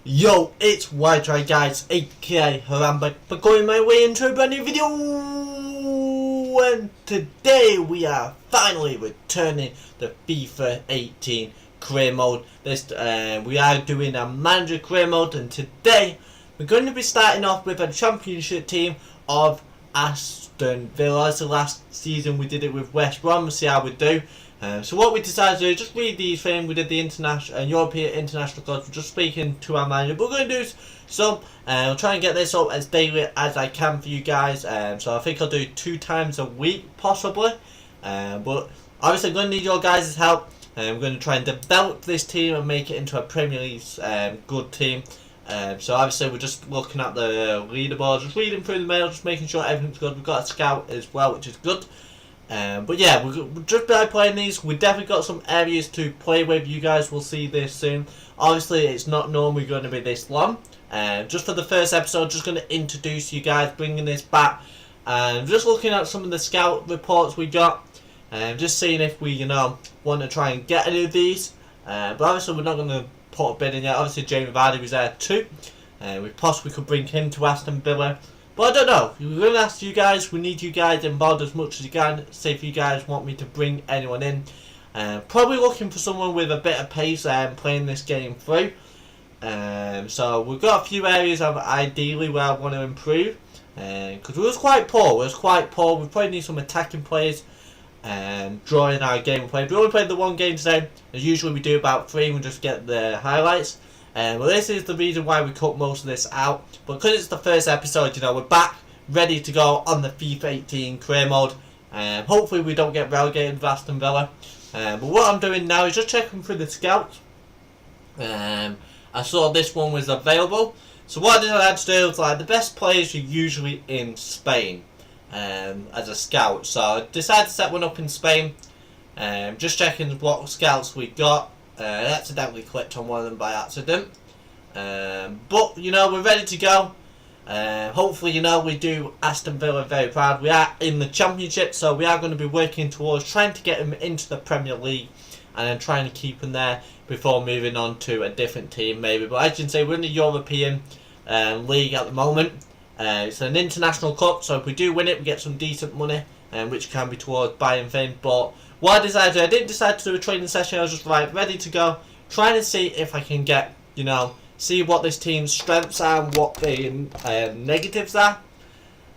Yo, it's Ytry-guys, aka Harambe, for going my way into a brand new video. And today we are finally returning to FIFA 18 career mode. We are doing a manager career mode, and today we're going to be starting off with a championship team of Aston Villa. So last season we did it with West Brom. We'll see how we do. So what we decided to do, just read these things. We did the international European international codes. We're just speaking to our manager. But we're going to do some. I'll try and get this up as daily as I can for you guys. So I think I'll do 2 times a week possibly. But obviously I'm going to need your guys' help. We're going to try and develop this team and make it into a Premier League good team. So obviously we're just looking at the leaderboard, just reading through the mail, just making sure everything's good. We've got a scout as well, which is good. But yeah, we're just by playing these, we definitely got some areas to play with. You guys will see this soon. Obviously, it's not normally going to be this long. Just for the first episode, just going to introduce you guys, bringing this back, and just looking at some of the scout reports we got, just seeing if we, want to try and get any of these. But obviously, we're not going to put a bid in yet. Obviously, Jamie Vardy was there too. We possibly could bring him to Aston Villa. But I don't know, we're going to ask you guys, we need you guys involved as much as you can, see if you guys want me to bring anyone in. Probably looking for someone with a bit of pace playing this game through. So we've got a few areas of ideally where I want to improve. Because we was quite poor, we probably need some attacking players drawing our game play. We only played the one game today, as usually we do about 3 and we just get the highlights. Well, this is the reason why we cut most of this out. But because it's the first episode, we're back, ready to go on the FIFA 18 career mode. Hopefully we don't get relegated with Aston Villa. But what I'm doing now is just checking through the scouts. I saw this one was available. So what I decided to do was, the best players are usually in Spain as a scout. So I decided to set one up in Spain. Just checking what scouts we got. I accidentally clicked on one of them by accident. But, we're ready to go. Hopefully, we do Aston Villa very proud. We are in the Championship, so we are going to be working towards trying to get them into the Premier League and then trying to keep them there before moving on to a different team maybe. But as you can see, we're in the European League at the moment. It's an international cup, so if we do win it, we get some decent money, which can be towards buying things. But what I didn't decide to do a training session. I was just ready to go, trying to see if I can get, see what this team's strengths are and what the negatives are,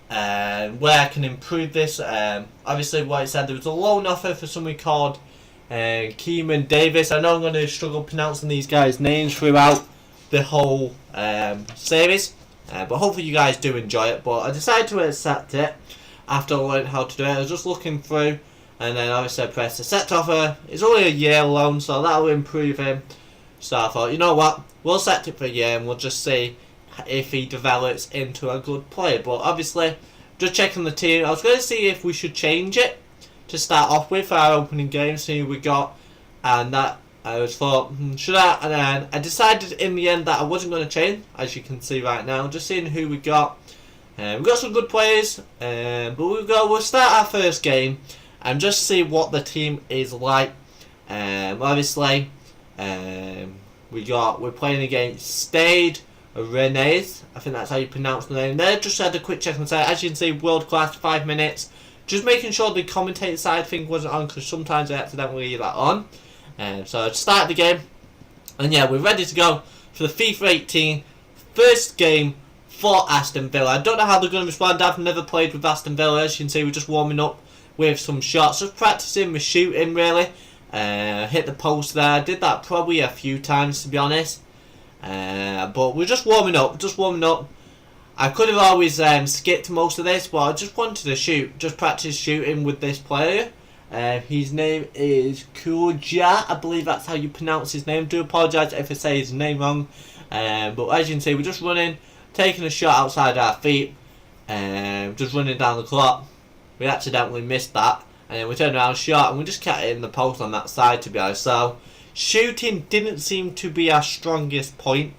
and where I can improve this. Obviously, what I said, there was a loan offer for somebody called Keeman Davis. I know I'm going to struggle pronouncing these guys' names throughout the whole series, but hopefully you guys do enjoy it. But I decided to accept it after I learned how to do it. I was just looking through. And then obviously I pressed accept offer. It's only a year loan, so that'll improve him. So I thought, you know what, we'll set it for a year and we'll just see if he develops into a good player. But obviously, just checking the team. I was going to see if we should change it to start off with our opening game, see who we got. And that I was thought, should I? And then I decided in the end that I wasn't going to change, as you can see right now. Just seeing who we got. We've got some good players, but we'll start our first game and just see what the team is like. Obviously, we're playing against Stade Rennes. I think that's how you pronounce the name. They just had a quick check on the site. As you can see, world class, 5 minutes. Just making sure the commentator side thing wasn't on, because sometimes I accidentally leave that on. So I started the game, and yeah, we're ready to go for the FIFA 18 first game for Aston Villa. I don't know how they're going to respond. I've never played with Aston Villa. As you can see, we're just warming up with some shots, just practicing my shooting really. Hit the post there. I did that probably a few times, to be honest. But we're just warming up, I could have always skipped most of this, but I just wanted to shoot, just practice shooting with this player. His name is Kuja, I believe that's how you pronounce his name. Do apologise if I say his name wrong. But as you can see, we're just running, taking a shot outside our feet, just running down the clock. We accidentally missed that, and then we turned around, shot, and we just kept it in the post on that side, to be honest. So shooting didn't seem to be our strongest point,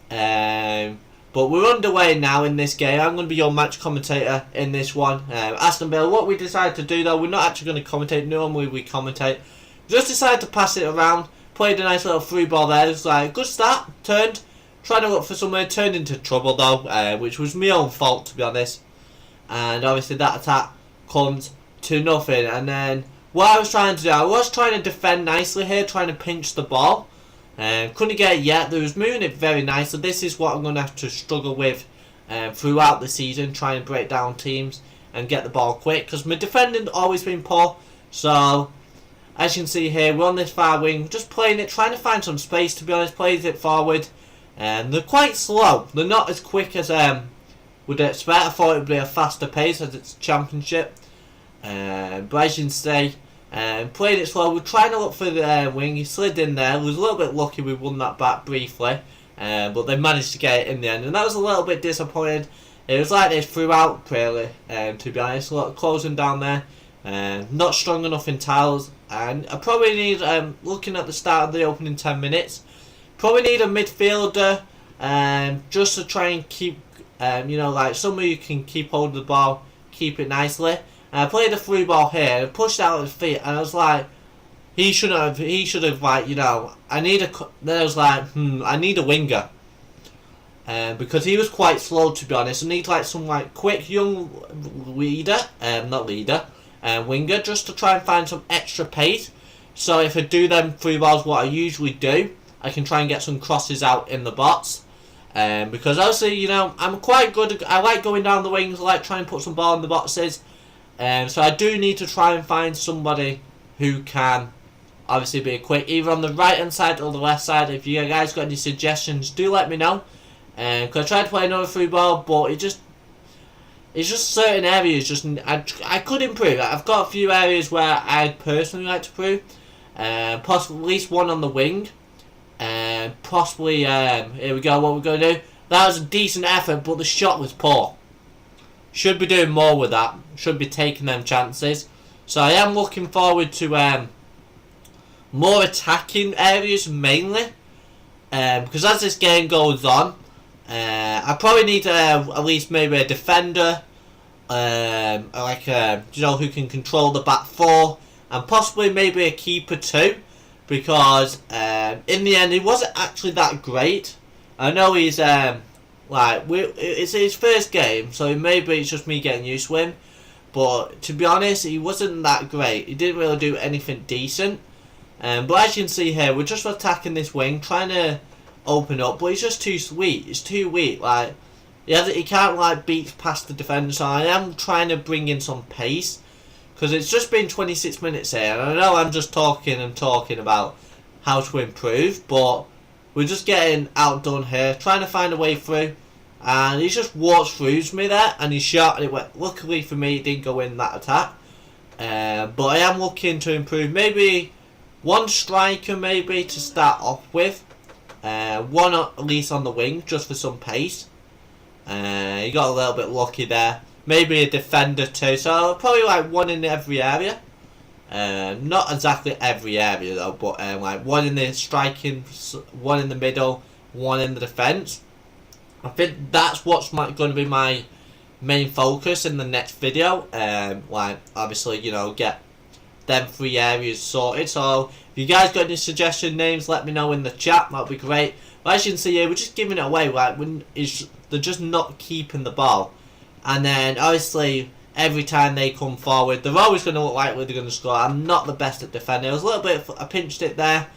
but we're underway now in this game. I'm going to be your match commentator in this one. Aston Villa, what we decided to do though, we're not actually going to commentate. Normally we commentate. Just decided to pass it around, played a nice little free ball there. It was like a good start, turned, trying to look for somewhere, turned into trouble though, which was my own fault to be honest. And obviously that attack comes to nothing. And then what I was trying to do, I was trying to defend nicely here, trying to pinch the ball. Couldn't get it yet. They was moving it very nicely. This is what I'm going to have to struggle with throughout the season, trying to break down teams and get the ball quick, because my defending always been poor. So as you can see here, we're on this far wing, just playing it, trying to find some space to be honest, plays it forward. And they're quite slow. They're not as quick as would expect. I thought it would be a faster pace as it's championship. But as you can see, playing it slow. We're trying to look for the wing. He slid in there. We was a little bit lucky we won that back briefly. But they managed to get it in the end. And that was a little bit disappointed. It was like this throughout, really, to be honest. A lot of closing down there. Not strong enough in tiles. And I probably need, looking at the start of the opening 10 minutes, probably need a midfielder just to try and keep, you know, like somebody who can keep hold of the ball, keep it nicely. And I played a through ball here and pushed out his feet, and I was like, he should have, like, you know, then I was like, I need a winger. Because he was quite slow to be honest. I need like some like quick young winger, just to try and find some extra pace. So if I do them through balls, what I usually do, I can try and get some crosses out in the box. Because obviously, you know, I'm quite good. I like going down the wings. I like trying to put some ball in the boxes. So I do need to try and find somebody who can obviously be quick, either on the right hand side or the left side. If you guys got any suggestions, do let me know. Because I tried to play another through ball, but it's just certain areas. I could improve. I've got a few areas where I'd personally like to improve. Possibly at least one on the wing. Possibly, here we go, what we're going to do. That was a decent effort, but the shot was poor. Should be doing more with that. Should be taking them chances. So I am looking forward to more attacking areas mainly. Because as this game goes on, I probably need at least maybe a defender. Like, you know, who can control the back four. And possibly maybe a keeper too. Because in the end, he wasn't actually that great. I know he's it's his first game, so maybe it's just me getting used to him. But to be honest, he wasn't that great. He didn't really do anything decent. But as you can see here, we're just attacking this wing, trying to open up. But he's just too sweet. He's too weak. Like he can't like beat past the defender. So I am trying to bring in some pace. Because it's just been 26 minutes here, and I know I'm just talking about how to improve, but we're just getting outdone here, trying to find a way through, and he just walks through me there, and he shot, and it went. Luckily for me, it didn't go in that attack. But I am looking to improve. Maybe one striker, maybe to start off with, one at least on the wing, just for some pace. He got a little bit lucky there. Maybe a defender too, so probably like one in every area. Not exactly every area though, but like one in the striking, one in the middle, one in the defence. I think that's what's going to be my main focus in the next video. Like obviously, you know, get them 3 areas sorted. So if you guys got any suggestion names, let me know in the chat. That'd be great. But as you can see here, we're just giving it away. Like they're just not keeping the ball. And then, obviously, every time they come forward, they're always going to look like they're going to score. I'm not the best at defending. It was a little bit, I pinched it there,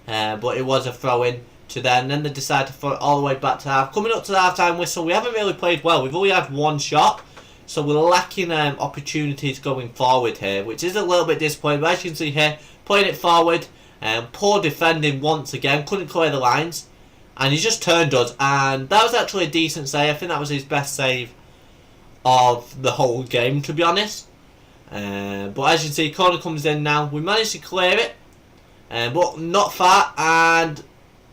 but it was a throw-in to them. And then they decided to throw it all the way back to half. Coming up to the half-time whistle, we haven't really played well. We've only had 1 shot, so we're lacking opportunities going forward here, which is a little bit disappointing. But as you can see here, playing it forward, poor defending once again, couldn't clear the lines, and he just turned us. And that was actually a decent save. I think that was his best save of the whole game, to be honest. But as you can see, corner comes in now. We managed to clear it, but not far, and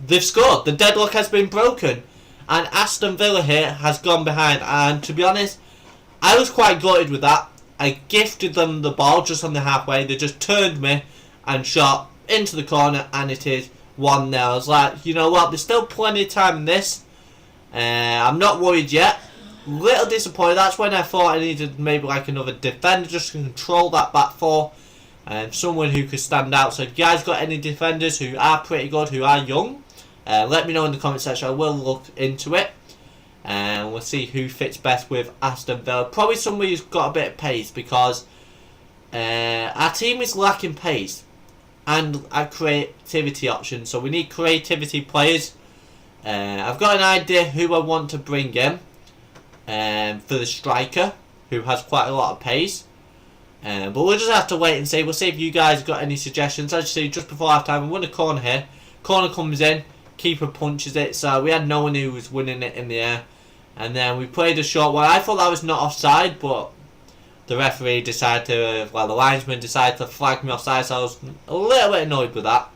they've scored. The deadlock has been broken, and Aston Villa here has gone behind. And to be honest, I was quite gutted with that. I gifted them the ball just on the halfway. They just turned me and shot into the corner, and it is 1-0. I was like, you know what, there's still plenty of time in this. I'm not worried yet. Little disappointed. That's when I thought I needed maybe like another defender just to control that back four, and someone who could stand out. So if you guys got any defenders who are pretty good, who are young, Let me know in the comment section. I will look into it. And we'll see who fits best with Aston Villa. Probably somebody who's got a bit of pace, because our team is lacking pace and a creativity option. So we need creativity players. I've got an idea who I want to bring in for the striker, who has quite a lot of pace. But we'll just have to wait and see. We'll see if you guys got any suggestions. As you see, just before half time, we won a corner here. Corner comes in, keeper punches it. So we had no one who was winning it in the air. And then we played a short one. I thought that was not offside, but the referee decided to, well, the linesman decided to flag me offside. So I was a little bit annoyed with that.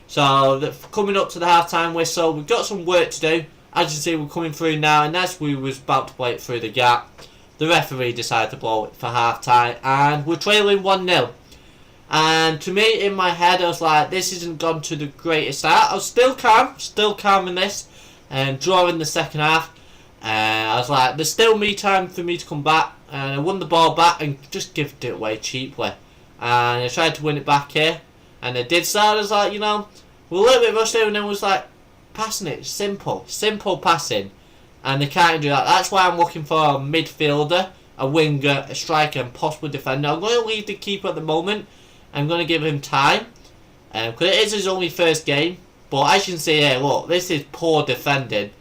So coming up to the half-time whistle, we've got some work to do. As you see, we're coming through now, and as we was about to play it through the gap, the referee decided to blow it for half-time, and we're trailing 1-0. And to me, in my head, I was like, this isn't gone to the greatest start. I was still calm in this, and drawing the second half. I was like, there's still time for me to come back, and I won the ball back and just gave it away cheaply. And I tried to win it back here, and I did so. I was like, you know, we're a little bit rushed here, and then was like, passing it, simple passing, and they can't do that. That's why I'm looking for a midfielder, a winger, a striker, and possibly a defender. I'm going to leave the keeper at the moment. I'm going to give him time, because it is his only first game. But as you can see here, look, this is poor defending,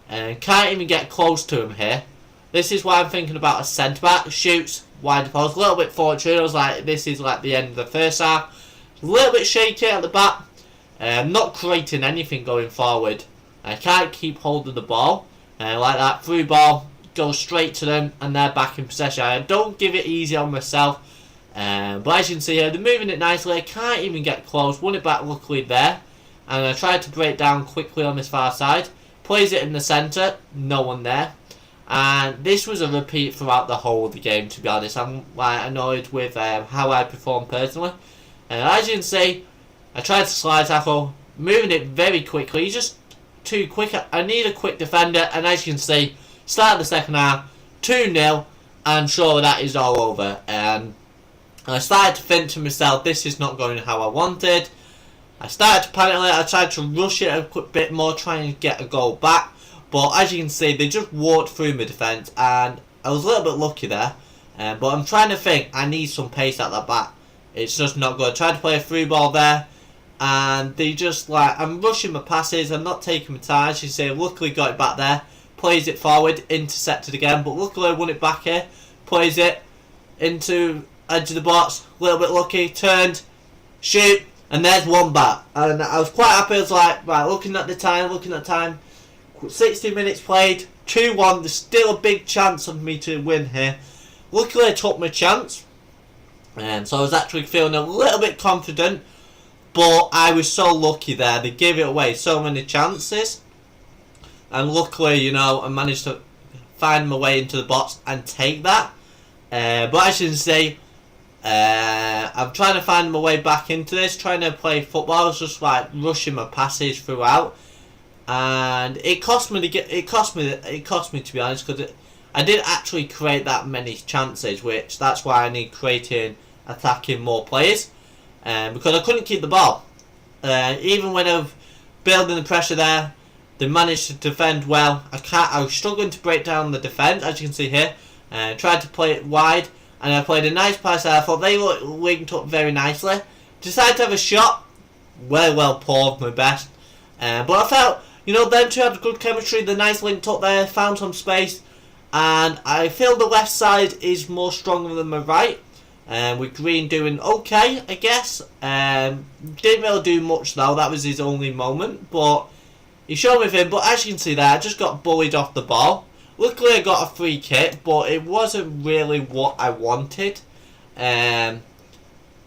and can't even get close to him here. This is why I'm thinking about a centre back. Shoots wide the post, a little bit fortunate. I was like, this is like the end of the first half. A little bit shaky at the back. Not creating anything going forward. I can't keep hold of the ball. Like that, through ball, goes straight to them, and they're back in possession. I don't give it easy on myself. But as you can see here, they're moving it nicely. I can't even get close. Won it back luckily there. And I tried to break down quickly on this far side. Plays it in the centre. No one there. And this was a repeat throughout the whole of the game, to be honest. I'm like annoyed with how I performed personally. As you can see, I tried to slide tackle, moving it very quickly. Just too quick. I need a quick defender, and as you can see, start of the second half, 2-0, and sure, that is all over. And I started to think to myself, this is not going how I wanted. I started to panic a little. I tried to rush it a quick bit more, trying to get a goal back. But as you can see, they just walked through my defence, and I was a little bit lucky there. But I'm trying to think, I need some pace at that back. It's just not good. I tried to play a through ball there, and they just like, I'm rushing my passes, I'm not taking my time. As you see, luckily got it back there, plays it forward, intercepted again, but luckily I won it back here, plays it into edge of the box, a little bit lucky, turned, shoot, and there's one back. And I was quite happy. I was like, right, looking at the time, 60 minutes played, 2-1, there's still a big chance of me to win here. Luckily I took my chance, and so I was actually feeling a little bit confident. But I was so lucky there. They gave it away so many chances. And luckily, you know, I managed to find my way into the box and take that. But as you can see, I'm trying to find my way back into this. Trying to play football. I was just like rushing my passes throughout. And it cost me to be honest. Because I didn't actually create that many chances. Which, that's why I need creating, attacking more players. Because I couldn't keep the ball. Even when I was building the pressure there, they managed to defend well. I was struggling to break down the defence, as you can see here. Tried to play it wide, and I played a nice pass there. I thought they were linked up very nicely. Decided to have a shot. Well poured, my best. But I felt, you know, them two had good chemistry. The nice linked up there, found some space. And I feel the left side is more stronger than my right. With Green doing okay, I guess. Didn't really do much though. That was his only moment. But he showed me him. But as you can see there, I just got bullied off the ball. Luckily I got a free kick, but it wasn't really what I wanted. I'd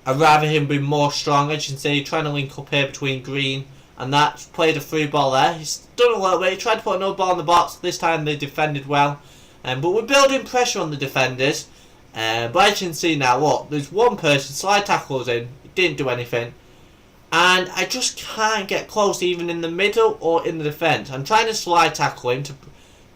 rather him be more strong. As you can see, trying to link up here between Green and that. Played a free ball there. He's done a little bit. He tried to put another ball in the box. This time they defended well. But we're building pressure on the defenders. But as you can see now, look, there's one person, slide tackles in, didn't do anything. And I just can't get close, even in the middle or in the defence. I'm trying to slide tackle him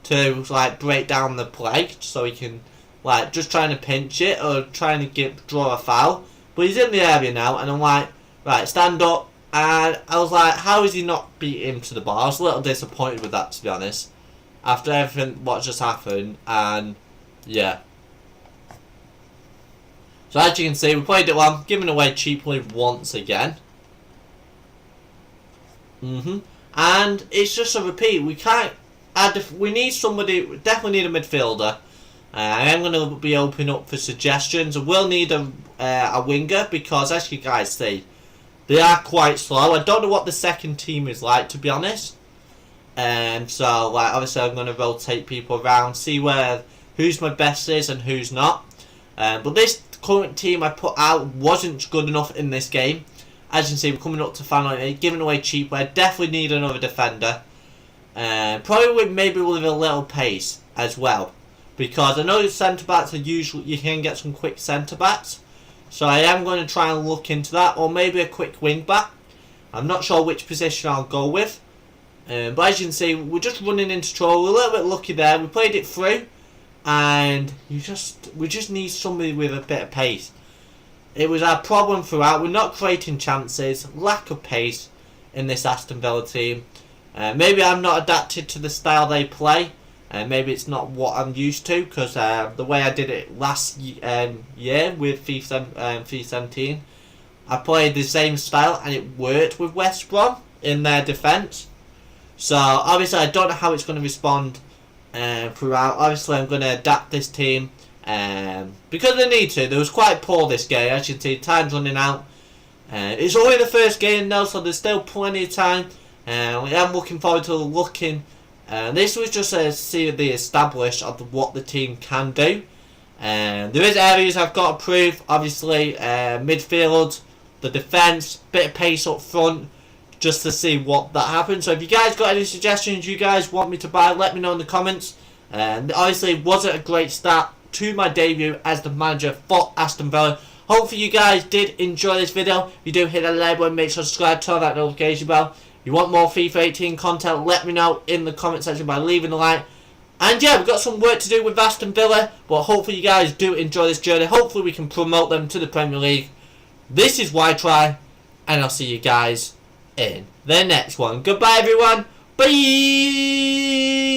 to like break down the play, so he can, like, just trying to pinch it or trying to draw a foul. But he's in the area now, and I'm like, right, stand up, and I was like, how is he not beating him to the bar? I was a little disappointed with that, to be honest, after everything what just happened. And yeah, so as you can see, we played it well, giving away cheaply once again. And it's just a repeat. We can't add. We need somebody. We definitely need a midfielder. I am going to be opening up for suggestions. I will need a winger, because as you guys see, they are quite slow. I don't know what the second team is like, to be honest. So like, obviously I'm going to rotate people around, see who's my best is and who's not. But this current team I put out wasn't good enough in this game. As you can see, we're coming up to final 8, giving away cheap. I definitely need another defender. Probably maybe with a little pace as well, because I know centre backs are usually, you can get some quick centre backs. So I am going to try and look into that, or maybe a quick wing back. I'm not sure which position I'll go with. But as you can see, we're just running into trouble. We're a little bit lucky there. We played it through, and we just need somebody with a bit of pace. It was our problem throughout. We're not creating chances, lack of pace in this Aston Villa team. Maybe I'm not adapted to the style they play. Maybe it's not what I'm used to, because the way I did it last year with FIFA 17, I played the same style and it worked with West Brom in their defence. So obviously I don't know how it's going to respond throughout. Obviously I'm going to adapt this team. Because they need to. They was quite poor this game. As you can see, time's running out. It's only the first game now, so there's still plenty of time. I am looking forward to looking. This was just to see the establish of what the team can do. There is areas I've got to prove. Obviously, midfield, the defence, bit of pace up front, just to see what that happens. So if you guys got any suggestions you guys want me to buy, let me know in the comments. Obviously, it wasn't a great start to my debut as the manager for Aston Villa. Hopefully you guys did enjoy this video. If you do, hit that like button, make sure to subscribe, turn on that notification bell. If you want more FIFA 18 content, let me know in the comment section by leaving a like. And yeah, we've got some work to do with Aston Villa, but hopefully you guys do enjoy this journey. Hopefully we can promote them to the Premier League. This is Ytry, and I'll see you guys in the next one. Goodbye everyone. Bye.